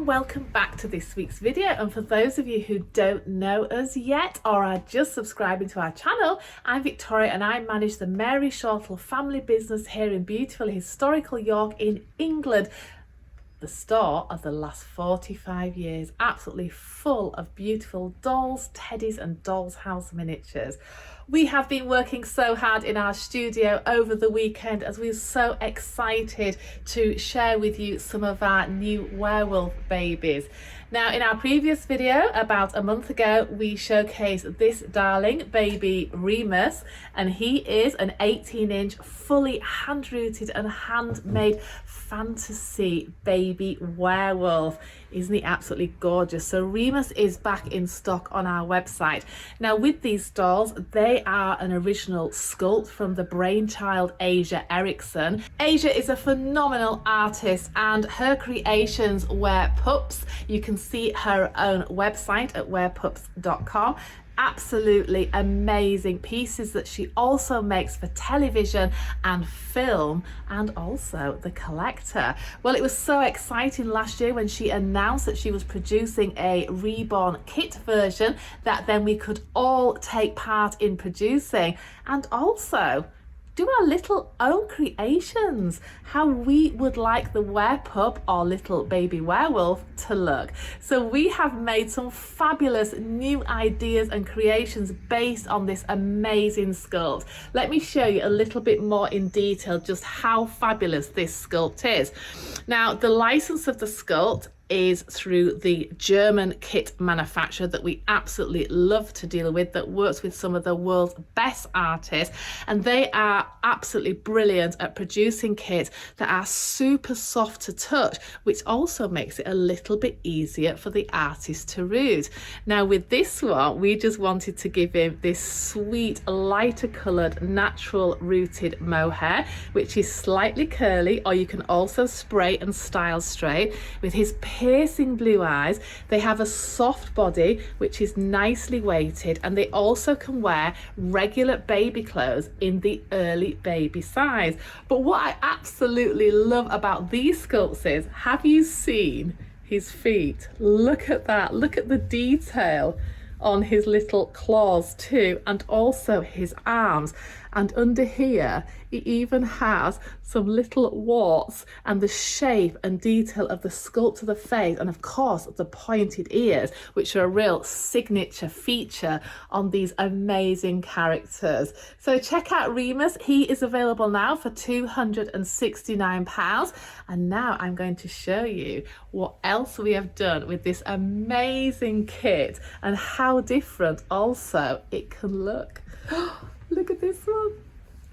and welcome back to this week's video. And for those of you who don't know us yet or are just subscribing to our channel, I'm Victoria and I manage the Mary Shortle family business here in beautiful historical York in England. The store of the last 45 years, absolutely full of beautiful dolls, teddies and doll's house miniatures. We have been working so hard in our studio over the weekend as we're so excited to share with you some of our new werewolf babies. Now, in our previous video about a month ago, we showcased this darling baby Remus, and he is an 18-inch fully hand-rooted and handmade fantasy baby werewolf. Isn't he absolutely gorgeous? So Remus is back in stock on our website. Now with these dolls, they are an original sculpt from the brainchild Asia Erickson. Asia is a phenomenal artist and her creations were pups. You can see her own website at werepups.com. Absolutely amazing pieces that she also makes for television and film, and also The Collector. Well, it was so exciting last year when she announced that she was producing a Reborn kit version that then we could all take part in producing, and also do our little own creations, how we would like the werepup or little baby werewolf to look. So we have made some fabulous new ideas and creations based on this amazing sculpt. Let me show you a little bit more in detail just how fabulous this sculpt is. Now, the license of the sculpt is through the German kit manufacturer that we absolutely love to deal with, that works with some of the world's best artists, and they are absolutely brilliant at producing kits that are super soft to touch, which also makes it a little bit easier for the artist to root. Now with this one, we just wanted to give him this sweet lighter coloured natural rooted mohair, which is slightly curly, or you can also spray and style straight, with his piercing blue eyes. They have a soft body which is nicely weighted, and they also can wear regular baby clothes in the early baby size. But what I absolutely love about these sculpts is, have you seen his feet? Look at that, look at the detail on his little claws too, and also his arms. And under here, he even has some little warts, and the shape and detail of the sculpt of the face, and of course the pointed ears, which are a real signature feature on these amazing characters. So check out Remus. He is available now for £269. And now I'm going to show you what else we have done with this amazing kit and how different also it can look. Look at this one.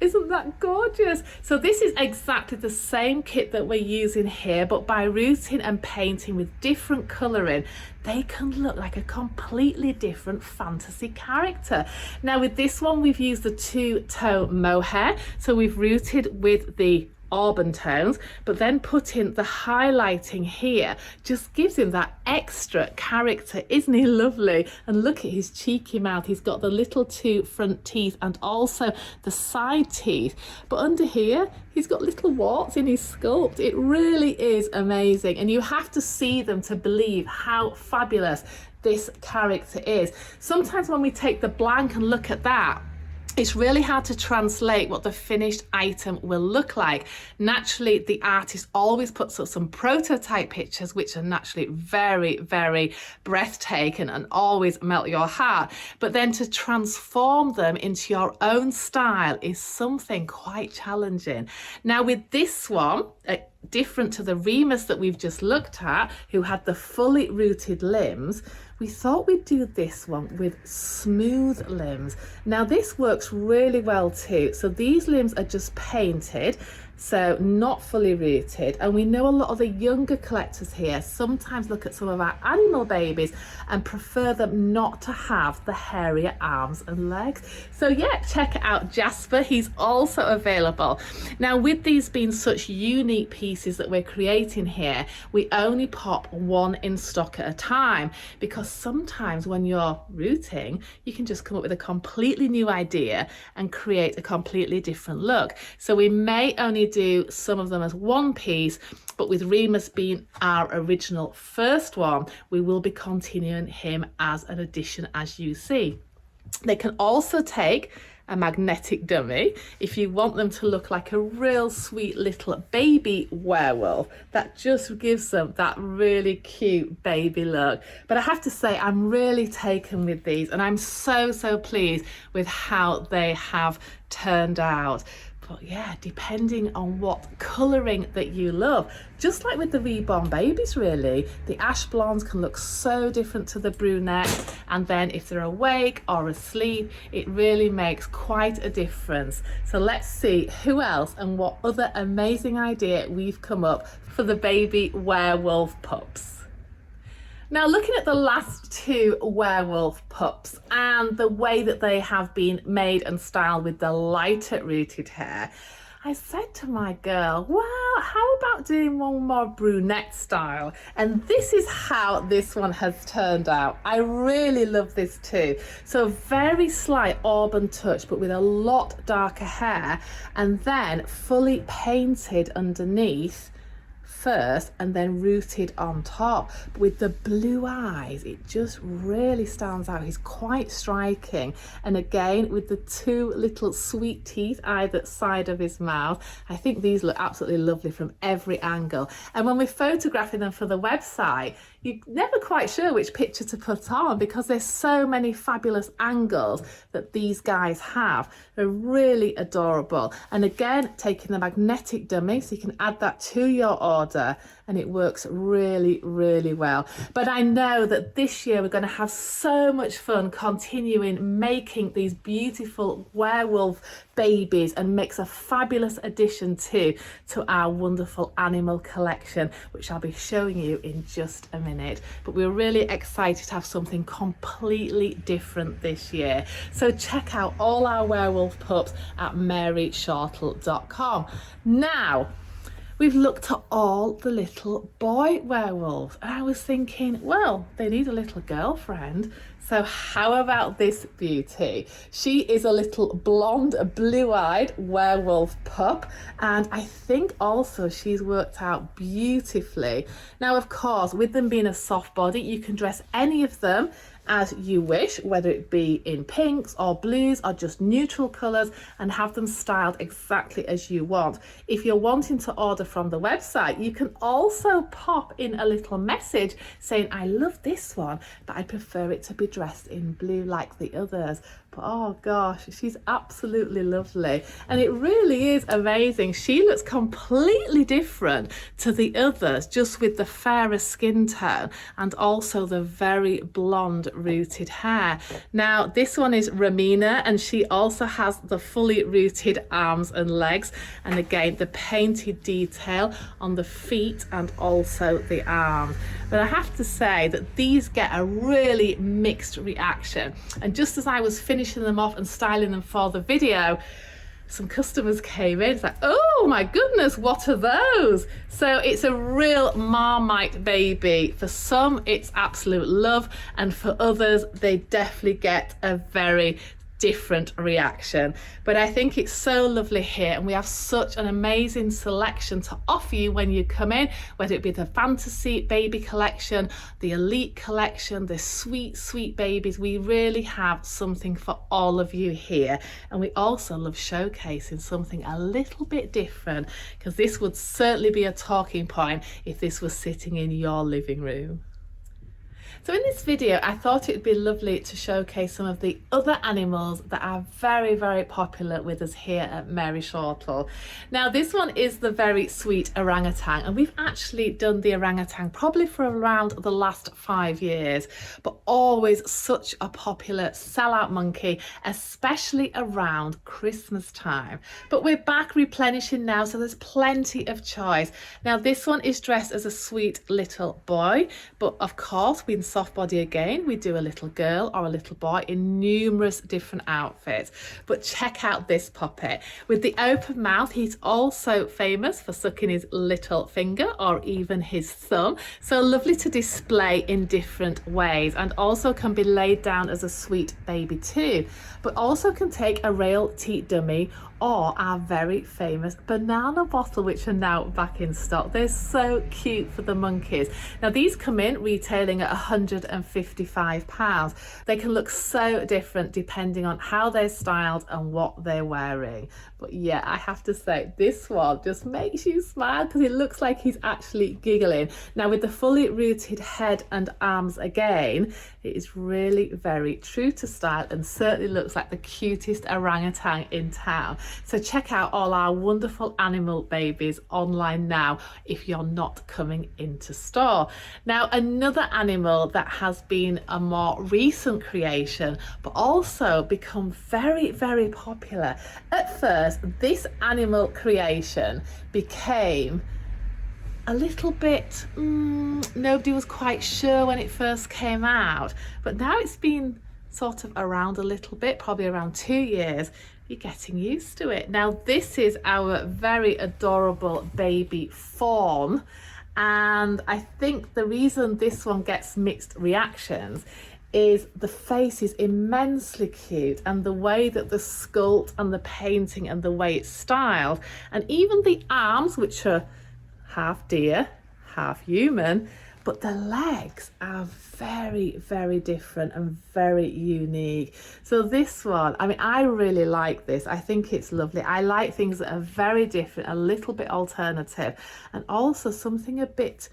Isn't that gorgeous? So this is exactly the same kit that we're using here, but by rooting and painting with different colouring, they can look like a completely different fantasy character. Now with this one, we've used the two-tone mohair. So we've rooted with the auburn tones, but then put in the highlighting here just gives him that extra character. Isn't he lovely? And look at his cheeky mouth. He's got the little two front teeth and also the side teeth, but under here he's got little warts in his sculpt. It really is amazing, and you have to see them to believe how fabulous this character is. Sometimes when we take the blank and look at that, it's really hard to translate what the finished item will look like. Naturally, the artist always puts up some prototype pictures, which are naturally very, very breathtaking and always melt your heart. But then to transform them into your own style is something quite challenging. Now with this one, different to the Remus that we've just looked at, who had the fully rooted limbs, we thought we'd do this one with smooth limbs. Now this works really well too. So these limbs are just painted, so not fully rooted, and we know a lot of the younger collectors here sometimes look at some of our animal babies and prefer them not to have the hairier arms and legs. So yeah, check out Jasper. He's also available. Now with these being such unique pieces that we're creating here, we only pop one in stock at a time, because sometimes when you're rooting, you can just come up with a completely new idea and create a completely different look. So we may only do some of them as one piece, but with Remus being our original first one, we will be continuing him as an addition, as you see. They can also take a magnetic dummy if you want them to look like a real sweet little baby werewolf. That just gives them that really cute baby look. But I have to say, I'm really taken with these, and I'm so pleased with how they have turned out. But yeah, depending on what colouring that you love, just like with the Reborn babies really, the ash blondes can look so different to the brunette, and then if they're awake or asleep, it really makes quite a difference. So let's see who else and what other amazing idea we've come up for the baby werewolf pups. Now, looking at the last two werewolf pups and the way that they have been made and styled with the lighter rooted hair, I said to my girl, well, how about doing one more brunette style? And this is how this one has turned out. I really love this too. So a very slight auburn touch, but with a lot darker hair, and then fully painted underneath first and then rooted on top. But with the blue eyes, it just really stands out. He's quite striking, and again with the two little sweet teeth either side of his mouth. I think these look absolutely lovely from every angle, and when we're photographing them for the website, you're never quite sure which picture to put on because there's so many fabulous angles that these guys have. They're really adorable. And again, taking the magnetic dummy, so you can add that to your order, and it works really well. But I know that this year we're going to have so much fun continuing making these beautiful werewolf babies, and makes a fabulous addition to our wonderful animal collection, which I'll be showing you in just a minute. But we're really excited to have something completely different this year. So check out all our werewolf pups at maryshortle.com. Now, we've looked at all the little boy werewolves, and I was thinking, well, they need a little girlfriend. So how about this beauty? She is a little blonde, blue-eyed werewolf pup, and I think also she's worked out beautifully. Now, of course, with them being a soft body, you can dress any of them as you wish, whether it be in pinks or blues or just neutral colours, and have them styled exactly as you want. If you're wanting to order from the website, you can also pop in a little message saying, I love this one, but I prefer it to be dressed in blue like the others. But oh gosh, she's absolutely lovely, and it really is amazing. She looks completely different to the others, just with the fairer skin tone and also the very blonde rooted hair. Now, this one is Remina, and she also has the fully rooted arms and legs, and again the painted detail on the feet and also the arms. But I have to say that these get a really mixed reaction, and just as I was finishing them off and styling them for the video, some customers came in. It's like, oh my goodness, what are those? So it's a real Marmite baby. For some, it's absolute love, and for others, they definitely get a very different reaction. But I think it's so lovely here, and we have such an amazing selection to offer you when you come in, whether it be the fantasy baby collection, the elite collection, the sweet babies. We really have something for all of you here, and we also love showcasing something a little bit different, because this would certainly be a talking point if this was sitting in your living room. So in this video, I thought it would be lovely to showcase some of the other animals that are very popular with us here at Mary Shortle. Now, this one is the very sweet orangutan, and we've actually done the orangutan probably for around the last 5 years, but always such a popular sellout monkey, especially around Christmas time. But we're back replenishing now, so there's plenty of choice. Now, this one is dressed as a sweet little boy, but of course we soft body again, we do a little girl or a little boy in numerous different outfits. But check out this puppet. With the open mouth, he's also famous for sucking his little finger or even his thumb. So lovely to display in different ways, and also can be laid down as a sweet baby too. But also can take a real teat dummy or our very famous banana bottle, which are now back in stock. They're so cute for the monkeys. Now these come in retailing at £155. They can look so different depending on how they're styled and what they're wearing. But yeah, I have to say, this one just makes you smile because it looks like he's actually giggling. Now with the fully rooted head and arms again, it is really very true to style and certainly looks like the cutest orangutan in town. So check out all our wonderful animal babies online now if you're not coming into store. Now another animal that has been a more recent creation but also become very, very popular. At first, this animal creation became a little bit, nobody was quite sure when it first came out, but now it's been sort of around a little bit, probably around 2 years. You're getting used to it. Now this is our very adorable baby fawn, and I think the reason this one gets mixed reactions is the face is immensely cute, and the way that the sculpt and the painting and the way it's styled, and even the arms, which are half deer, half human, but the legs are very, very different and very unique. So this one, I mean, I really like this. I think it's lovely. I like things that are very different, a little bit alternative, and also something a bit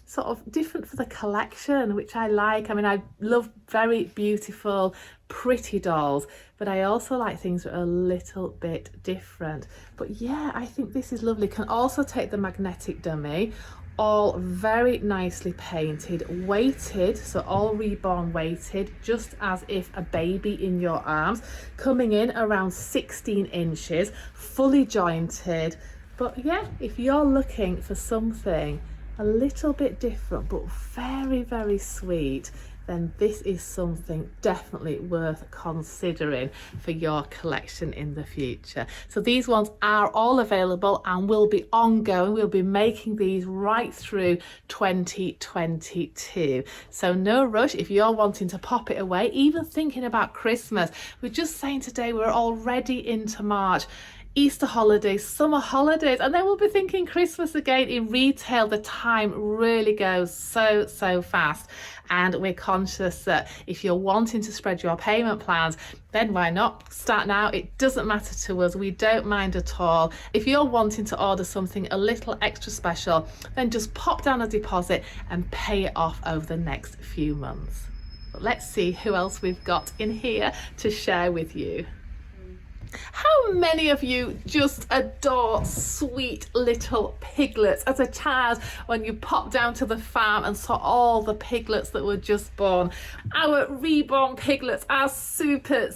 sort of different for the collection, which I like. I mean, I love very beautiful, pretty dolls, but I also like things that are a little bit different. But yeah, I think this is lovely. Can also take the magnetic dummy, all very nicely painted, weighted, so all Reborn weighted, just as if a baby in your arms, coming in around 16 inches, fully jointed. But yeah, if you're looking for something a little bit different but very, very sweet, then this is something definitely worth considering for your collection in the future. So these ones are all available and will be ongoing. We'll be making these right through 2022. So no rush if you're wanting to pop it away, even thinking about Christmas. We're just saying today we're already into March. Easter holidays, summer holidays, and then we'll be thinking Christmas again. In retail, the time really goes so fast, and we're conscious that if you're wanting to spread your payment plans, then why not start now? It doesn't matter to us, we don't mind at all. If you're wanting to order something a little extra special, then just pop down a deposit and pay it off over the next few months. But let's see who else we've got in here to share with you. How many of you just adore sweet little piglets as a child when you popped down to the farm and saw all the piglets that were just born? Our Reborn piglets are super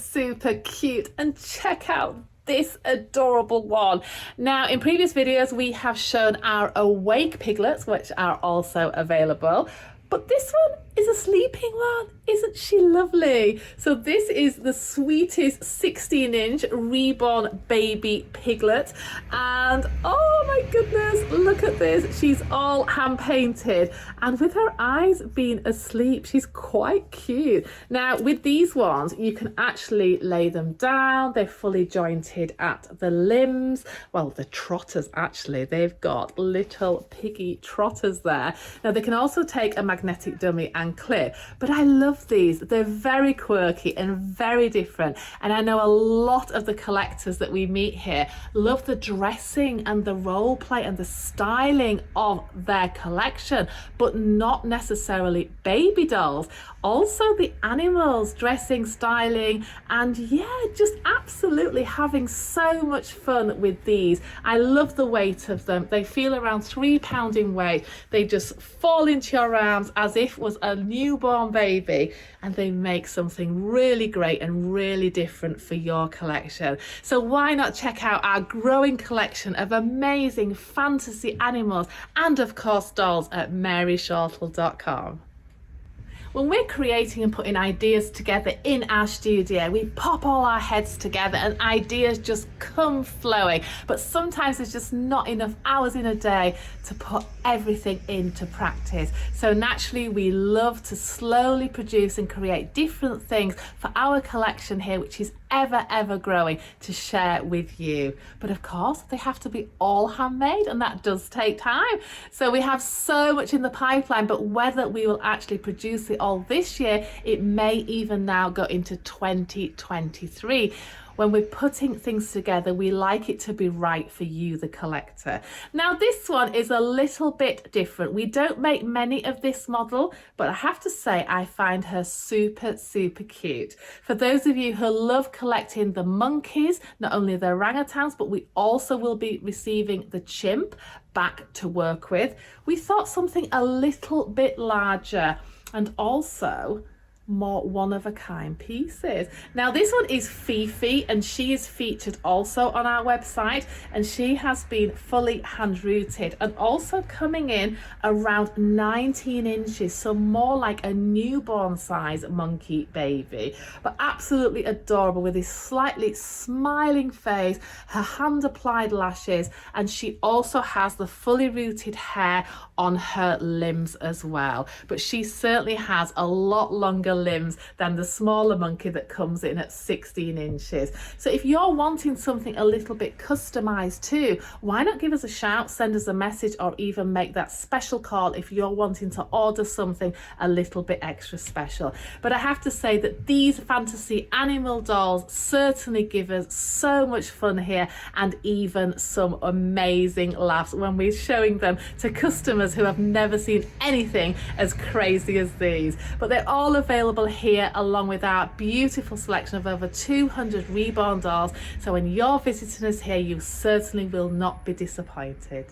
cute, and check out this adorable one. Now in previous videos we have shown our awake piglets, which are also available, but this one is a sleeping one. Isn't she lovely? So this is the sweetest 16-inch Reborn baby piglet, and oh my goodness, look at this. She's all hand painted, and with her eyes being asleep, she's quite cute. Now with these ones you can actually lay them down. They're fully jointed at the limbs. Well, the trotters, actually, they've got little piggy trotters there. Now they can also take a magnetic dummy and clip, but I love these. They're very quirky and very different, and I know a lot of the collectors that we meet here love the dressing and the role play and the styling of their collection, but not necessarily baby dolls. Also the animals, dressing, styling, and yeah, just absolutely having so much fun with these. I love the weight of them. They feel around £3 in weight. They just fall into your arms as if it was a newborn baby, and they make something really great and really different for your collection. So why not check out our growing collection of amazing fantasy animals and of course dolls at maryshortle.com. When we're creating and putting ideas together in our studio, we pop all our heads together and ideas just come flowing. But sometimes there's just not enough hours in a day to put everything into practice. So naturally, we love to slowly produce and create different things for our collection here, which is ever growing, to share with you. But of course, they have to be all handmade, and that does take time. So we have so much in the pipeline, but whether we will actually produce it all this year, it may even now go into 2023. When we're putting things together, we like it to be right for you, the collector. Now, this one is a little bit different. We don't make many of this model, but I have to say I find her super cute. For those of you who love collecting the monkeys, not only the orangutans, but we also will be receiving the chimp back to work with, we thought something a little bit larger and also more one-of-a-kind pieces. Now, this one is Fifi, and she is featured also on our website, and she has been fully hand rooted and also coming in around 19 inches, so more like a newborn size monkey baby, but absolutely adorable with this slightly smiling face, her hand applied lashes, and she also has the fully rooted hair on her limbs as well. But she certainly has a lot longer limbs than the smaller monkey that comes in at 16 inches. So if you're wanting something a little bit customized too, why not give us a shout, send us a message, or even make that special call if you're wanting to order something a little bit extra special. But I have to say that these fantasy animal dolls certainly give us so much fun here, and even some amazing laughs when we're showing them to customers who have never seen anything as crazy as these. But they're all available here along with our beautiful selection of over 200 Reborn dolls. So when you're visiting us here, you certainly will not be disappointed.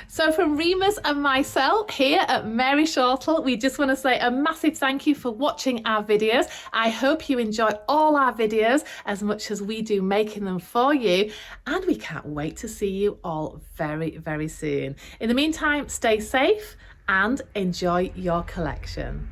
So from Remus and myself here at Mary Shortle, we just want to say a massive thank you for watching our videos. I hope you enjoy all our videos as much as we do making them for you, and we can't wait to see you all very soon. In the meantime, stay safe and enjoy your collection.